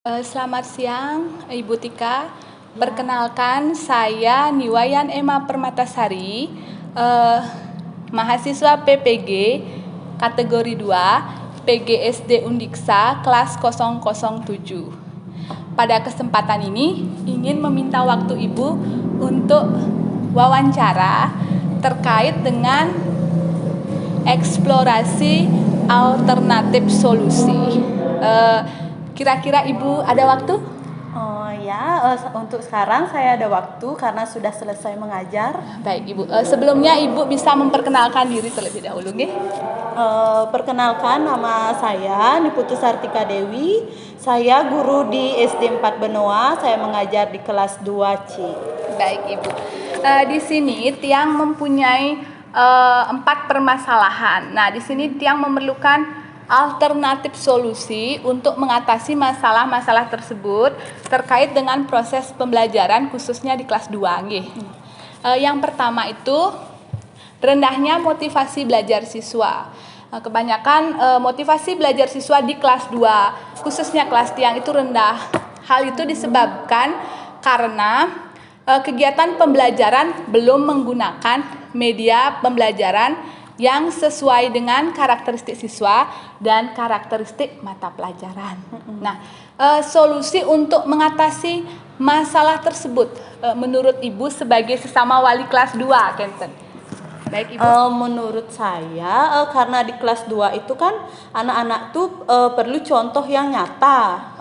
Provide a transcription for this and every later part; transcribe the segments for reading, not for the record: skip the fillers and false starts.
Selamat siang, Ibu Tika. Perkenalkan, saya Niwayan Emma Permatasari, mahasiswa PPG kategori 2, PGSD Undiksa kelas 007. Pada kesempatan ini, ingin meminta waktu Ibu untuk wawancara terkait dengan eksplorasi alternatif solusi. Kira-kira Ibu ada waktu? Oh ya, untuk sekarang saya ada waktu karena sudah selesai mengajar. Baik Ibu, sebelumnya Ibu bisa memperkenalkan diri terlebih dahulu, nggih? Perkenalkan, nama saya Niputu Sartika Dewi. Saya guru di SD 4 Benoa. Saya mengajar di kelas 2C. Baik Ibu, di sini Tiang mempunyai 4 permasalahan. Nah, di sini Tiang memerlukan alternatif solusi untuk mengatasi masalah-masalah tersebut terkait dengan proses pembelajaran khususnya di kelas 2, nggih. Yang pertama itu rendahnya motivasi belajar siswa. Kebanyakan motivasi belajar siswa di kelas 2, khususnya kelas Tiang itu rendah. Hal itu disebabkan karena kegiatan pembelajaran belum menggunakan media pembelajaran yang sesuai dengan karakteristik siswa dan karakteristik mata pelajaran. Nah, solusi untuk mengatasi masalah tersebut menurut Ibu sebagai sesama wali kelas 2, Kenten. Baik Ibu. Menurut saya, karena di kelas 2 itu kan anak-anak tuh perlu contoh yang nyata,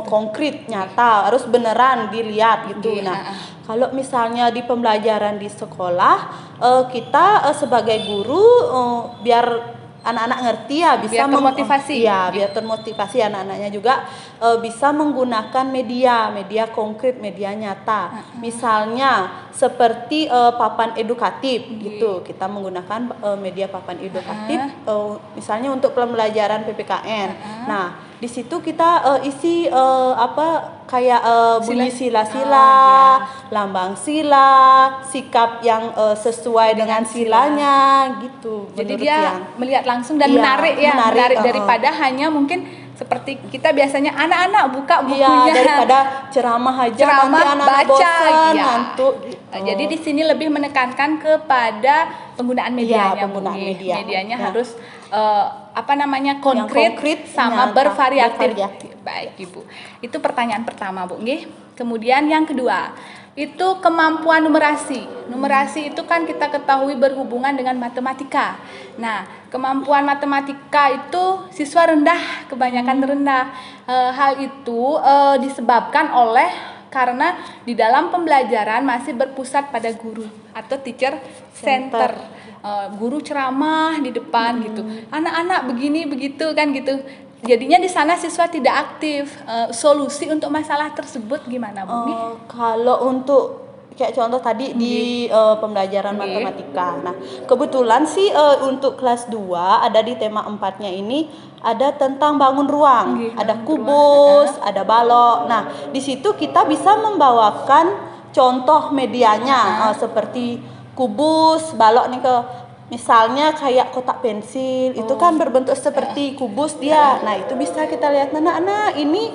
konkret, nyata, harus beneran dilihat gitu. Nah, kalau misalnya di pembelajaran di sekolah, kita sebagai guru biar anak-anak ngerti ya, bisa biar termotivasi. Biar termotivasi anak-anaknya juga bisa menggunakan media konkret, media nyata. Misalnya seperti papan edukatif gitu. Kita menggunakan media papan edukatif misalnya untuk pembelajaran PPKN. Nah, di situ kita isi kayak bunyi sila-sila, lambang sila, sikap yang sesuai dengan silanya gitu. Jadi dia melihat langsung dan menarik daripada hanya mungkin seperti kita biasanya anak-anak buka bukunya daripada ceramah aja, nanti anak bosan, ngantuk gitu. Jadi di sini lebih menekankan kepada penggunaan medianya. Medianya harus konkret sama bervariatif. Baik Ibu. Itu pertanyaan pertama, Bu, nggih. Kemudian yang kedua, itu kemampuan numerasi. Numerasi itu kan kita ketahui berhubungan dengan matematika. Nah, kemampuan matematika itu siswa rendah, kebanyakan rendah. Hal itu disebabkan karena di dalam pembelajaran masih berpusat pada guru atau teacher center. Guru ceramah di depan gitu. Anak-anak begini begitu kan gitu. Jadinya di sana siswa tidak aktif. Solusi untuk masalah tersebut gimana, Bu? Kalau untuk kayak contoh tadi di pembelajaran matematika. Nah, kebetulan sih untuk kelas 2 ada di tema 4-nya ini ada tentang bangun ruang, ada kubus, ada balok. Nah, di situ kita bisa membawakan contoh medianya seperti kubus, balok nih misalnya kayak kotak pensil, itu kan berbentuk seperti kubus dia. Nah, itu bisa kita lihat, anak-anak ini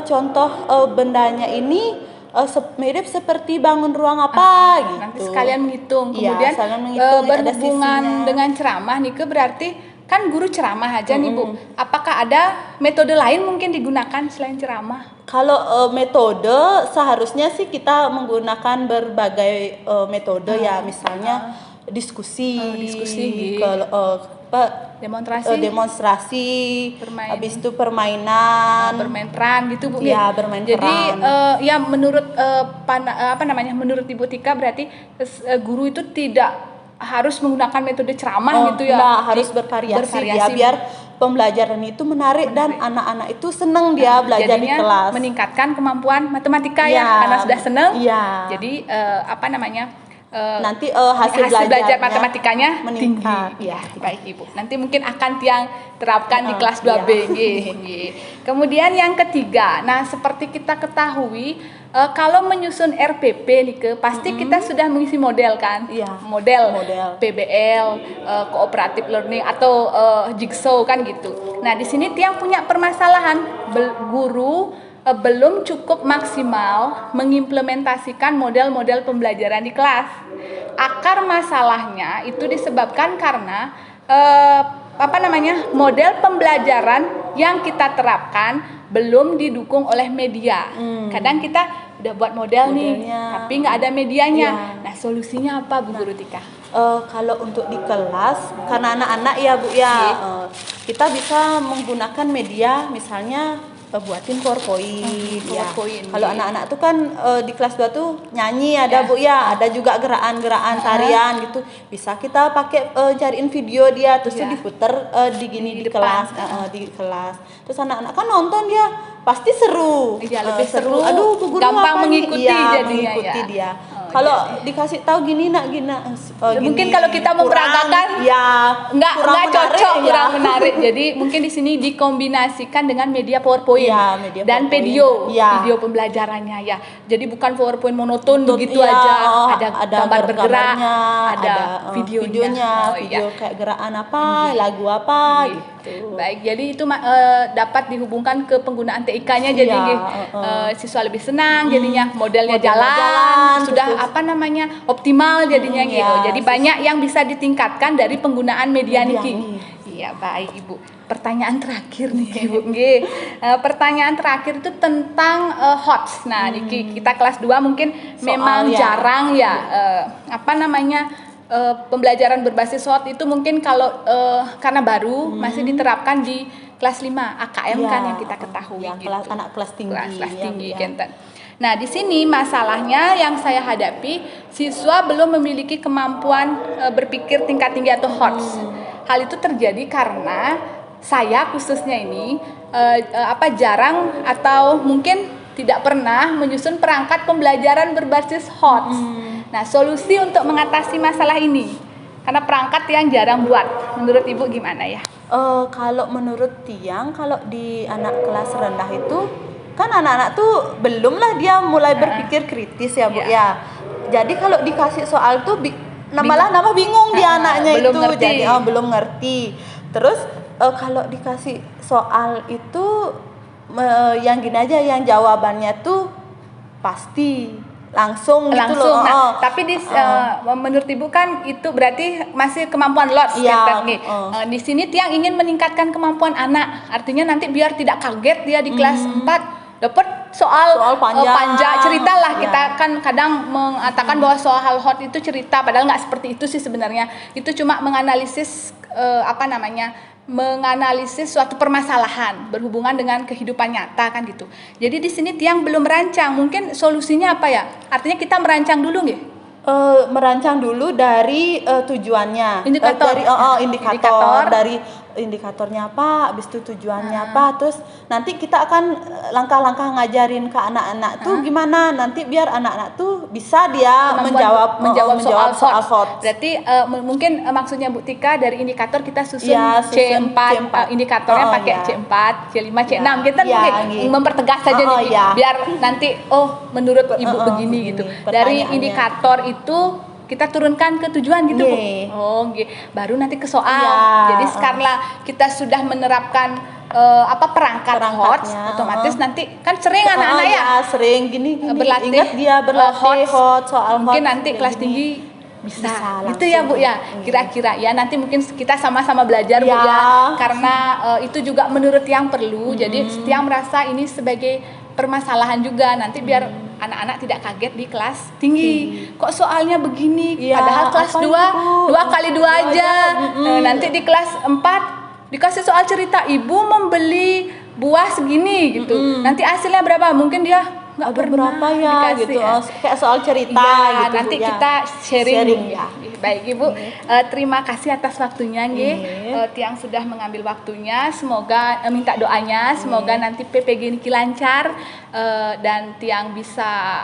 contoh bendanya ini mirip seperti bangun ruang apa gitu. Nanti sekalian menghitung. Kemudian berhubungan dengan ceramah nih, berarti kan guru ceramah aja nih, Bu. Apakah ada metode lain mungkin digunakan selain ceramah? Kalau metode seharusnya sih kita menggunakan berbagai metode ya, misalnya diskusi demonstrasi, habis itu permainan, bermain peran gitu, Bu. Ya, bermain Jadi, peran. ya menurut menurut Ibu Tika berarti guru itu tidak harus menggunakan metode ceramah gitu ya. Nah, harus bervariasi ya, biar pembelajaran itu menarik dan anak-anak itu senang dia belajar di kelas. Meningkatkan kemampuan matematika ya, karena sudah senang. Iya. Jadi nanti hasil belajar belajarnya matematikanya meningkat. tinggi. Ya, Baik Ibu. Nanti mungkin akan tiang terapkan di kelas 2B. iya. Nggih, nggih. Kemudian yang ketiga, nah seperti kita ketahui kalau menyusun RPP nih pasti kita sudah mengisi model kan? Iya. Model Model. PBL, cooperative learning atau jigsaw kan gitu. Nah, di sini tiang punya permasalahan guru belum cukup maksimal mengimplementasikan model-model pembelajaran di kelas. Akar masalahnya itu disebabkan karena model pembelajaran yang kita terapkan belum didukung oleh media. Kadang kita udah buat model nih, tapi nggak ada medianya. Nah, solusinya apa, Bu Guru Tika? Kalau untuk di kelas, karena anak-anak ya Bu ya, kita bisa menggunakan media, misalnya buatin PowerPoint. Ya. Kalau anak-anak tuh kan di kelas 2 tuh nyanyi ada Bu ya, ada juga gerakan-gerakan tarian gitu. Bisa kita pakai cariin video dia terus tuh diputer di kelas, di kelas. Terus anak-anak kan nonton dia pasti seru. Iya, lebih seru. Aduh, Bu Guru gampang apa mengikuti jadinya mengikuti dia. Kalau dikasih tahu gini mungkin kalau kita memperagakan nggak cocok, kurang menarik. Jadi mungkin di sini dikombinasikan dengan media PowerPoint dan video pembelajarannya ya. Jadi bukan PowerPoint monoton begitu aja. Ada gambar bergerak, ada videonya, video kayak gerakan apa, lagu apa gitu. Baik, jadi itu dapat dihubungkan ke penggunaan TIK-nya jadi siswa lebih senang jadinya, modelnya jalan sudah optimal jadinya gitu. Jadi banyak yang bisa ditingkatkan dari penggunaan media niki. Iya, baik Ibu. Pertanyaan terakhir nih Ibu. Pertanyaan terakhir itu tentang HOTS. Nah, niki kita kelas 2 mungkin memang jarang ya pembelajaran berbasis HOTS itu mungkin kalau karena baru masih diterapkan di kelas 5 AKM kan yang kita ketahui gitu. Anak kelas tinggi. Nah, di sini masalahnya yang saya hadapi, siswa belum memiliki kemampuan berpikir tingkat tinggi atau HOTS. Hal itu terjadi karena saya khususnya ini jarang atau mungkin tidak pernah menyusun perangkat pembelajaran berbasis HOTS. Nah, solusi untuk mengatasi masalah ini, karena perangkat yang jarang buat, menurut Ibu gimana ya? Kalau menurut Tiang, kalau di anak kelas rendah itu kan anak-anak tuh belum lah dia mulai berpikir kritis ya Bu ya. Jadi kalau dikasih soal tuh malah bingung dia anaknya belum itu ngerti. Jadi belum ngerti. Terus kalau dikasih soal itu yang gini aja, yang jawabannya tuh pasti langsung gitu loh. Nah, tapi menurut Ibu kan itu berarti masih kemampuan LOTS di sini Tiang ingin meningkatkan kemampuan anak. Artinya nanti biar tidak kaget dia di kelas 4 dapat soal panjang cerita lah. Kita kan kadang mengatakan bahwa soal HOT itu cerita, padahal nggak seperti itu sih sebenarnya. Itu cuma menganalisis menganalisis suatu permasalahan berhubungan dengan kehidupan nyata kan gitu. Jadi di sini Tiang belum merancang. Mungkin solusinya apa ya? Artinya kita merancang dulu nggih? Merancang dulu dari tujuannya, indikator. Indikator dari indikatornya apa, habis itu tujuannya apa, terus nanti kita akan langkah-langkah ngajarin ke anak-anak tuh gimana, nanti biar anak-anak tuh bisa dia menjawab soal HOT. Berarti mungkin maksudnya Bu Tika dari indikator kita susun C4, indikatornya pakai C4, C5, C6 kita mempertegas saja nih biar nanti menurut Ibu begini gitu. Dari indikator itu kita turunkan ke tujuan gitu Bu. Baru nanti ke soal. Jadi sekarang kita sudah menerapkan perangkat HOTS, otomatis nanti kan sering anak-anak sering gini berlatih, ingat dia berlatih HOTS, soal mungkin HOTS, nanti kelas tinggi bisa gitu ya Bu ya. Kira-kira ya nanti mungkin kita sama-sama belajar Bu ya. Karena itu juga menurut yang perlu. Jadi Tiang merasa ini sebagai permasalahan juga nanti biar anak-anak tidak kaget di kelas tinggi. Kok soalnya begini? Padahal kelas 2 kali 2 aja. Nanti di kelas 4 dikasih soal cerita, ibu membeli buah segini gitu. Nanti hasilnya berapa? Mungkin dia nggak pernah berapa ya gitu. Kayak soal cerita gitu. Nanti kita sharing ya. Baik Ibu, terima kasih atas waktunya Tiang sudah mengambil waktunya. Semoga minta doanya, semoga nanti PPG Niki lancar dan Tiang bisa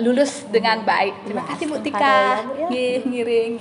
lulus dengan baik. Terima Iya, kasih Bu semoga Tika. ada ya, Bu, ya. Ngiring.